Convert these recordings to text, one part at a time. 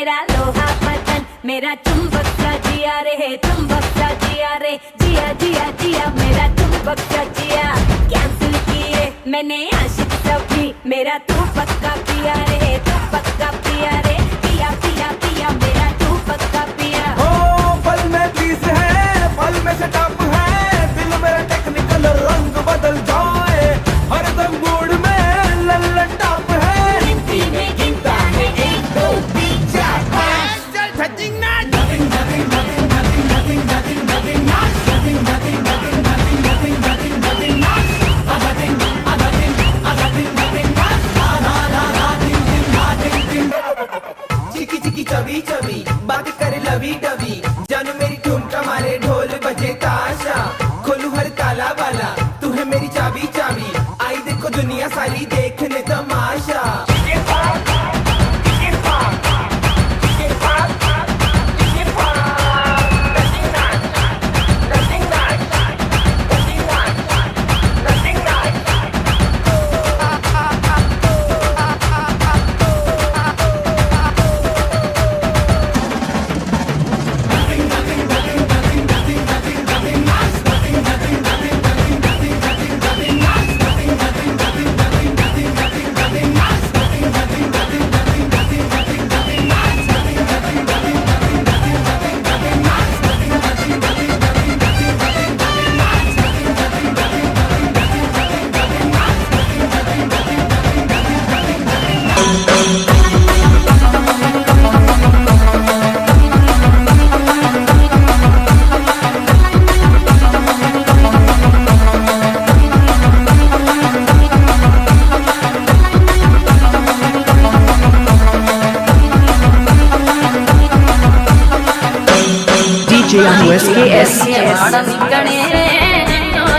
मेरा लोहा बदन, मेरा चुंबक सा जिया रे, चुंबक सा जिया रे, जिया जिया जिया मेरा चुंबक सा जिया। कैंसिल किए मैंने आशिक सभी, मेरा तू पक्का पिया रे, तू पक्का पिया रे, पिया पिया पिया मेरा तू पक्का पिया। ओ पल में पीस है, पल में सेटअप है, दिल मेरा टेक्निकल रंग बदल जाए, हरदम मूड में लल्लन टॉप है। गिनती में गिनता है 1 2 3 4 5। चल touching not nothing nothing nothing nothing nothing nothing nothing not nothing nothing nothing nothing nothing nothing nothing not nothing nothing nothing nothing not na na na ding ding na ding ding। Chikki chikki chubby chubby बात करे लवी डबी, जानू मेरी ठुमका मारे ढोल बजे ताशा, खोलू हर ताला वाला तू है मेरी चाबी चाबी, आई देखो दुनिया सारी देखने तमाशा। DJ on USKS.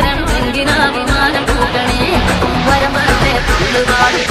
ರಂಗಿನ ವಿಮಾನ ಕೂಟಣೆ ವರಮರತೆ ತುಳುಗಾಡಿ